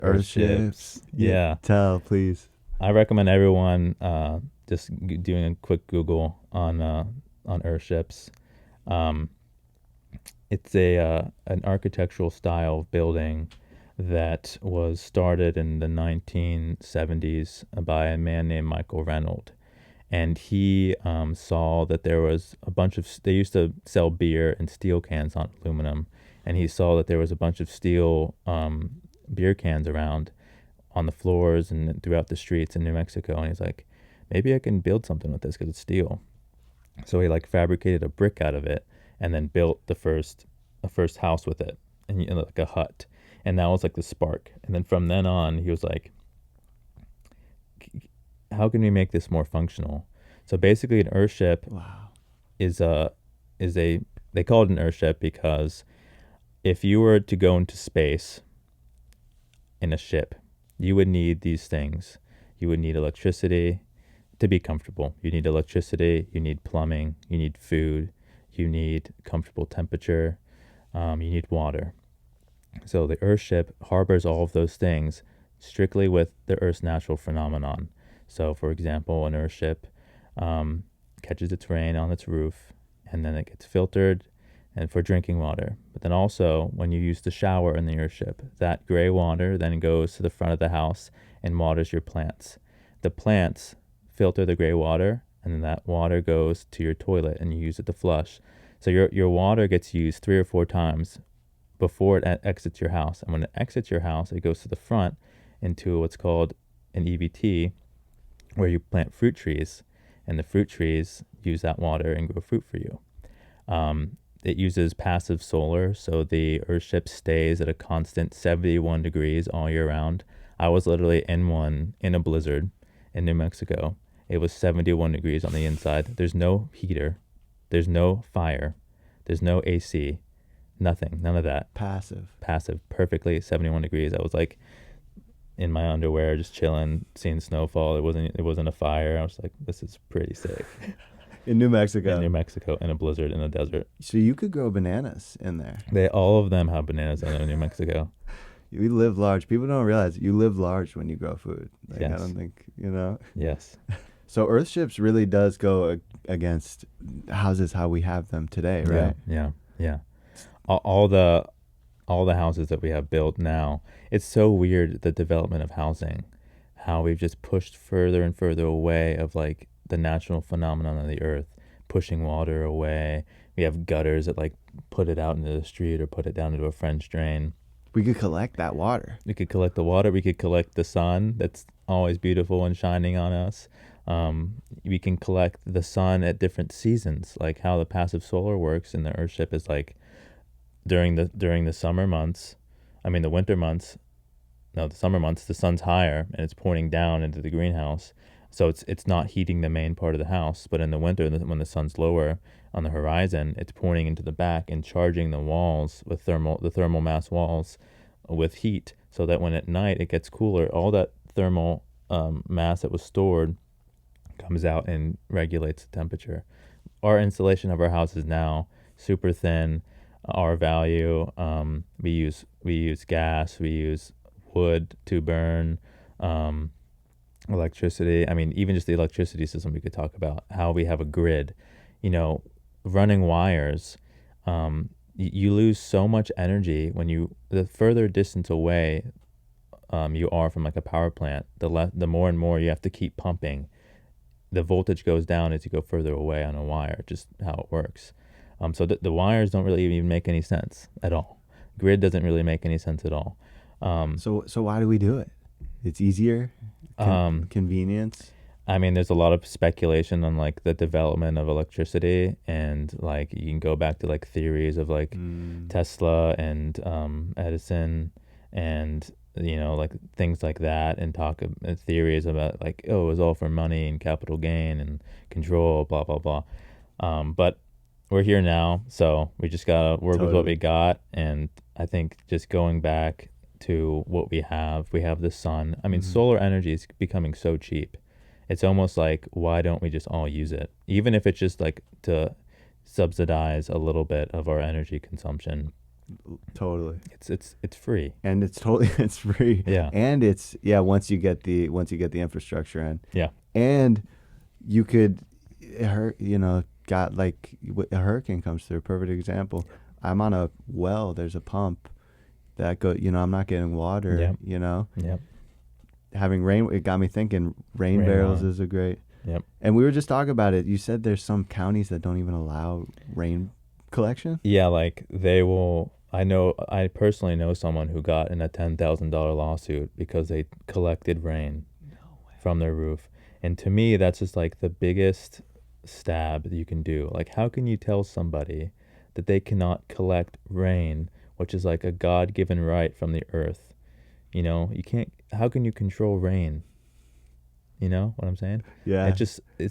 EARTHSHIPs. Yeah. Tell, please. I recommend everyone just doing a quick Google on earthships. Um, it's a an architectural style of building that was started in the 1970s by a man named Michael Reynolds. And he saw that there was a bunch of, they used to sell beer in steel cans on aluminum. And he saw that there was a bunch of steel beer cans around on the floors and throughout the streets in New Mexico. And he's like, maybe I can build something with this because it's steel. So he like fabricated a brick out of it and then built a first house with it, and like a hut. And that was like the spark. And then from then on, he was like, how can we make this more functional? So basically, an earthship Wow. is a is a they call it an earthship because if you were to go into space in a ship, you would need these things. You would need electricity to be comfortable. You need electricity, you need plumbing, you need food, you need comfortable temperature, you need water. So the Earthship harbors all of those things strictly with the Earth's natural phenomenon. So, for example, an Earthship catches its rain on its roof, and then it gets filtered and for drinking water. But then also, when you use the shower in the Earthship, that gray water then goes to the front of the house and waters your plants. The plants filter the gray water, and then that water goes to your toilet and you use it to flush. So your water gets used 3 or 4 times before it exits your house. And when it exits your house, it goes to the front into what's called an EBT, where you plant fruit trees, and the fruit trees use that water and grow fruit for you. It uses passive solar, so the Earthship stays at a constant 71 degrees all year round. I was literally in a blizzard in New Mexico. It was 71 degrees on the inside. There's no heater, there's no fire, there's no AC, nothing, none of that. Passive, perfectly 71 degrees. I was like in my underwear, just chilling, seeing snowfall. It wasn't a fire. I was like, this is pretty sick. In New Mexico. In New Mexico, in a blizzard, in a desert. So you could grow bananas in there. All of them have bananas in New Mexico. You live large. People don't realize you live large when you grow food. Like, Yes. I don't think, you know. Yes. So Earthships really does go against houses how we have them today, right? Yeah. All the houses that we have built now, it's so weird, the development of housing, how we've just pushed further and further away of like the natural phenomenon of the earth, pushing water away. We have gutters that like put it out into the street or put it down into a French drain. We could collect that water. We could collect the water. We could collect the sun that's always beautiful and shining on us. We can collect the sun at different seasons, like how the passive solar works in the Earthship is like during the summer months, the winter months, no, the summer months, the sun's higher and it's pointing down into the greenhouse. So it's not heating the main part of the house, but in the winter, when the sun's lower on the horizon, it's pointing into the back and charging the walls with the thermal mass walls with heat, so that when at night it gets cooler, all that thermal mass that was stored comes out and regulates the temperature. Our insulation of our houses now super thin. Our value, we use gas, we use wood to burn. Electricity. Even just the electricity system, we could talk about how we have a grid. Running wires. You lose so much energy when the further distance away you are from like a power plant, the more and more you have to keep pumping. The voltage goes down as you go further away on a wire, just how it works. So the wires don't really even make any sense at all. Grid doesn't really make any sense at all. So why do we do it? It's easier. Convenience. There's a lot of speculation on like the development of electricity, and like you can go back to like theories of like Tesla and Edison and like things like that, and talk of theories about like, oh, it was all for money and capital gain and control, blah blah blah. But we're here now, so we just gotta work with what we got. And I think just going back to what we have the sun. Solar energy is becoming so cheap. It's almost like, why don't we just all use it? Even if it's just like to subsidize a little bit of our energy consumption. Totally. It's free. And it's totally it's free. Yeah. And it's once you get the infrastructure in. Yeah. And you could got like a hurricane comes through, perfect example. I'm on a well, there's a pump that I'm not getting water, Yep. Yep. having rain, it got me thinking rain barrels Rainwater. is a great. Yep. And we were just talking about it. You said there's some counties that don't even allow rain collection. Yeah, like they will. I personally know someone who got in a $10,000 lawsuit because they collected rain from their roof. And to me, that's just like the biggest stab that you can do. Like, how can you tell somebody that they cannot collect rain, which is like a God-given right from the earth? You can't. How can you control rain? You know what I'm saying? Yeah. It's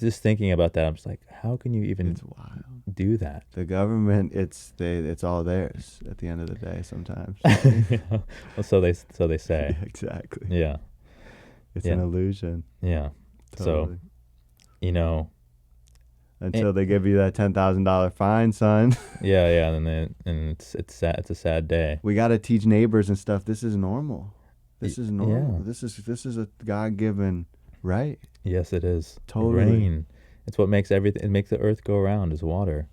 just thinking about that. I'm just like, how can you even It's wild. do that? The government, it's all theirs at the end of the day sometimes. Well, so they say. Yeah, exactly. Yeah. It's Yeah. an illusion. Yeah. Totally. So, you know, Until they give you that $10,000 fine, son. yeah, and it's sad. It's a sad day. We got to teach neighbors and stuff. This is normal. This is normal. Yeah. This is a God-given right. Yes, it is. Totally. Rain. It's what makes everything. It makes the earth go around. Is water.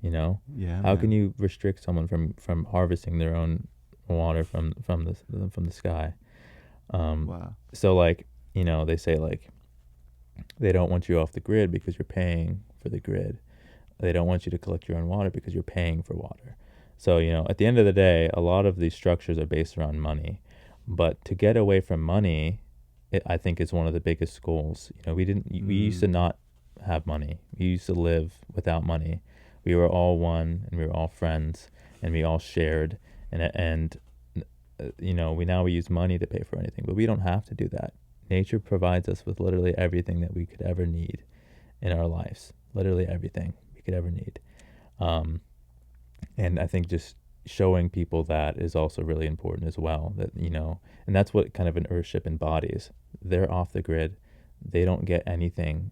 Yeah. How man. can you restrict someone from harvesting their own water from the sky? Wow. So like they say like they don't want you off the grid because you're paying for the grid. They don't want you to collect your own water because you're paying for water. So at the end of the day, a lot of these structures are based around money. But to get away from money, I think is one of the biggest goals. We used to not have money. We used to live without money. We were all one, and we were all friends, and we all shared. And we use money to pay for anything, but we don't have to do that. Nature provides us with literally everything that we could ever need in our lives. Literally everything we could ever need. And I think just showing people that is also really important as well. And that's what kind of an earthship embodies. They're off the grid. They don't get anything,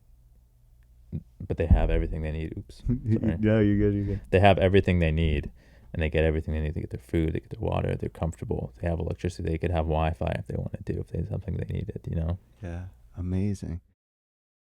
but they have everything they need. Oops. Sorry. No, you're good. You're good. They have everything they need, and they get everything they need. They get their food, they get their water, they're comfortable. They have electricity. They could have Wi-Fi if they wanted to, if they had something they needed. Yeah. Amazing.